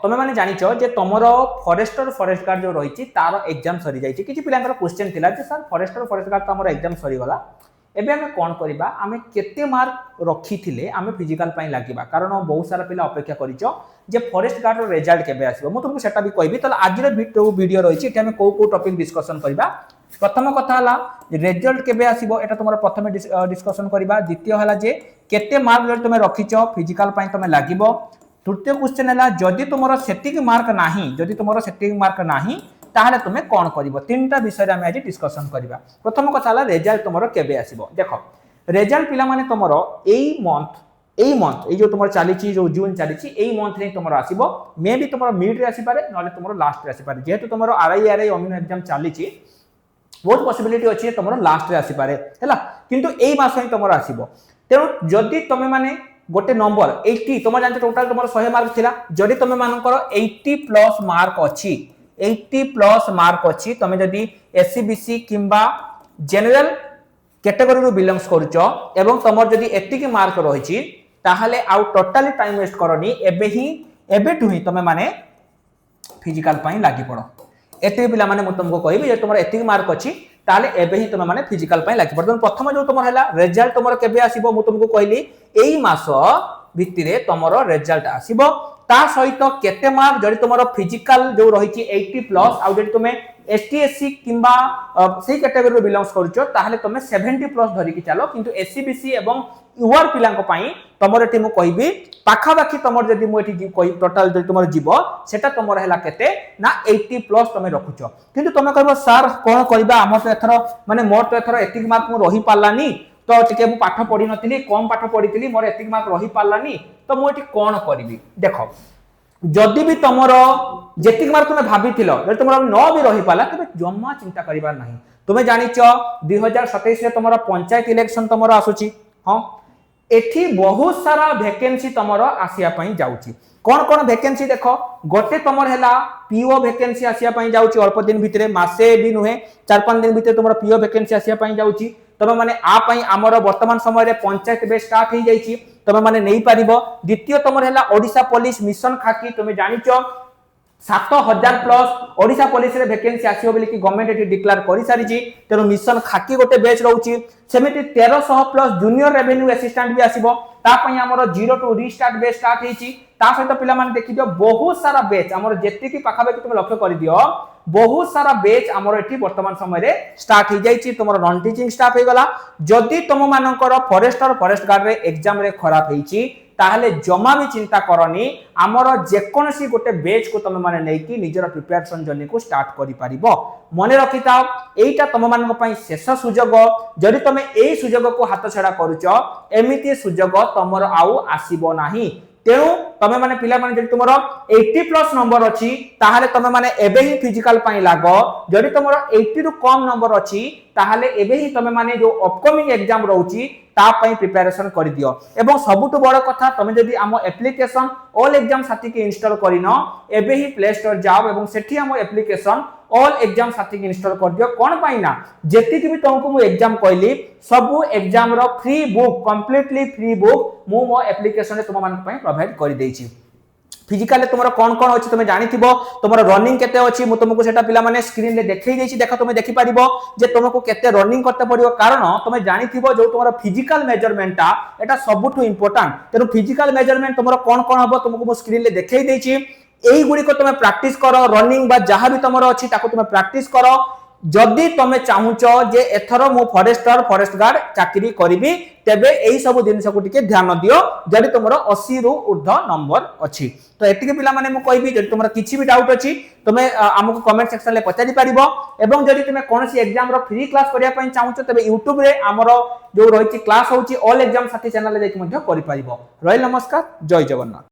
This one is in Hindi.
तुम मैंने जानिच जे तुमर फॉरेस्टर फॉरेस्ट गार्ड जो रही तार एग्जाम सरी जाइए किसी पिला क्वेश्चन थिला जे सर फॉरेस्टर फॉरेस्ट गार्ड तो हमर एग्जाम सरीगला एबे आमे कोन करबा आमे केते मार्क रखी थिले आमे फिजिकल पई लागिबा कारण बहुत सारा पिला अपेक्षा करिचो जे फॉरेस्ट गार्ड रो रिजल्ट केबे आसीबो मु तुमको सेटा भी कहबी त आज रो वीडियो रहिछि एटा आमे को टॉपिक डिस्कशन करबा प्रथम कथा हला रिजल्ट केबे आसीबो एटा तुमरा प्रथम डिस्कशन करबा द्वितीय हला जे केते मार्क तुमे रखिचो फिजिकल पई तुमे लागिबो तृतीय क्वेश्चन हला जदी तुमरा सेटिक मार्क नाही जदी तुमरा सेटिक मार्क नाही ताहले तुमे कोन करिवो तीनटा विषय रे हम आज डिस्कशन करबा प्रथम कथा हला रिजल्ट तुमरा केबे आसीबो देखो रिजल्ट पिला माने तुमरा एई मंथ ए जो तुमरा चालीची जो जून चालीची एई मंथ रे तुमरा आसीबो मे भी तुमरा मिड रे आसी पारे नले तुमरा लास्ट रे आसी पारे जेहेतु तुमरा आरआई अमीन एग्जाम चालीची बहुत पॉसिबिलिटी अछि तुमरा लास्ट रे आसी पारे हैला किंतु एई मास रे तुमरा आसीबो तेनु जदी तुमे माने गोटे नंबर 80 तुम जानते टोटल तुम 100 मार्क थिला जदी तुम मानकर 80 प्लस मार्क अछि 80 प्लस मार्क अछि तुम जदी एससीबीसी किंबा जनरल कैटेगरी रो बिलोंग्स करूचो एवं तुमर जदी एतिक मार्क रहिछि ताहाले आउ टोटली टाइम वेस्ट करनी एबे टु ही तुम माने फिजिकल पई लागि पड़ो एते पिला माने मु तुमको कहबी जे तुमर एतिक मार्क अछि ताले एबे ही तुम माने फिजिकल पई लागि पड़ो प्रथम जो तुमर हला रिजल्ट तुमर केबे आसीबो मु तुमको कहली एई मास भितिरे तुमर रिजल्ट आसीबो ता सहित केते मार्क जदी तुमर फिजिकल जो रहिछि 80 प्लस आ जदी तुमे एसटी एससी किंबा सेही कैटेगरी रो बिलोंग्स करूचो ताहले तुमे 70 प्लस धरि कि चलो किंतु एससीबीसी एवं यूआर पिलांको पई तुमर एठी मु कहबी पाखा बाकी तुमर जदी मु एठी कहि टोटल जदी तुमर जीवो सेटा तुमर हैला केते ना 80 प्लस तुमे रखुचो किंतु तुमे कहबो सर कोन करबा हमर तो एथरो माने मोर तो एथरो एतिक मार्क मु रही पालानी तो टिके मु पाठ पढी नथिली कम पाठ पढीथिली मोर एतिक मार्क रही पालानी तो मु एठी कोन करबी देखो जदी भी तुमरो जेतिक मार्क तुमे भाबिथिलो जदी तुमरो न भी रही पाला तबे जम्मा चिंता करिबार नाही तुमे जानिचो 2027 रे तुमरो पंचायत इलेक्शन तुमरो आसुची हां एठी बहुत सारा वैकेंसी तुमरो आसिया पई जाउची कोन कोन वैकेंसी देखो गोटे तुमर हैला पीओ वैकेंसी आसिया पई जाउची अल्प दिन भितरे मासे भी नुहे 4-5 दिन भितरे तुमरो पीओ वैकेंसी आसिया पई जाउची तबे माने आ पई हमरो वर्तमान समय रे पंचायत बेस स्टार्ट हो जाईची तबे माने नै पारिबो द्वितीय तुमर हैला ओडिसा पुलिस मिशन खाकी तुमे जानिचो 7000 प्लस ओडिसा पुलिस रे वैकेंसी आसीबो बोली कि गवर्नमेंट एटी डिक्लेयर करि सारिची तेरो मिशन खाकी गोटे बेच रहउची सेमिति 1300 प्लस जूनियर रेवेन्यू असिस्टेंट भी आसीबो ता पई हमरो 0 टू रीस्टार्ट बेच स्टार्ट हेची ता सहित पिला माने देखि दियो बहुत सारा बेच हमरो जेति की पाखा बेक तुम लक्ष्य करि दियो बहुत सारा बेच हमरो एठी वर्तमान समय रे स्टार्ट हो जाईची तुमरो नॉन टीचिंग स्टाफ हे गला जदी तुम मानकर फॉरेस्टर फॉरेस्ट गार्ड रे एग्जाम रे खराब हेची ताहले जमा भी चिंता करनी आमर जेकोसी गोटे बेच को तुम माने नै कि निजर प्रिपरेशन जर्नी को स्टार्ट करि पारिबो मने रखिताओ एटा तुम मानक पई शेष सुजोग जदि तुमे एई सुजोग को हाथ छडा करूचो एमिति सुजोग तमर आउ आसीबो नाही तेणु तुम माने पिला माने जदि तुमरो 80 प्लस नंबर अछि ताहले तुम माने एबे ही फिजिकल पई लागो जदि तुमरो 80 रु कम नंबर अछि ताहले एबे ही तुम माने जो अपकमिंग एग्जाम रहउची ता पई प्रिपरेशन करि दियो एवं सबुटु बड़ कथा तुम जदि आम एप्लीकेशन ऑल एग्जाम साथी के इंस्टॉल करिनो एबे ही प्ले स्टोर जाओ एवं सेठी आम एप्लीकेशन ऑल एग्जाम साथी के इंस्टॉल कर दियो कोन पाई ना जेति कि भी तुमको मु एग्जाम कहली सब एग्जाम रो free book completely free book मु मो एप्लीकेशन रे तुम मान पई प्रोवाइड करि देछि फिजिकल तुमरा कोन कोन अछि तुमे जानिथिबो तुमरा रनिंग केते अछि मु तुमको सेटा पिला माने स्क्रीन रे देखै देछि देखो तुमे देखि पारिबो जे तुमको केते रनिंग करते पड़िबो कारण तुमे जानिथिबो जो तुमरा फिजिकल मेजरमेंट एटा सबुठु इंपोर्टेंट तेनु फिजिकल मेजरमेंट तुमरा कोन कोन हबो तुमको मु स्क्रीन रे देखै देछि एई गुडी को तुमे प्रैक्टिस करो रनिंग बा जहां भी तुमरा अछि ताको तुमे प्रैक्टिस करो जदि तुमे चाहुचो जे एथरो मु फॉरेस्टर फॉरेस्ट गार्ड चाकरी करिबी तेबे एई सब जिनिस को टिके ध्यान दियो जदि तुमरो 80 रु ऊर्ध्व नंबर अछि तो एतिके पिला माने मु कहबी जदि तुमरा किछि भी डाउट अछि तुमे हमको कमेंट सेक्शन ले पचारि पारिबो एवं जदि तुमे कोनसी एग्जाम रो फ्री क्लास करिया पई चाहुचो तेबे YouTube रे हमरो जो रहिछि क्लास होछि ऑल एग्जाम साथी चैनल ले जाई मध्ये करि पारिबो रहिल नमस्कार जय जगन्नाथ।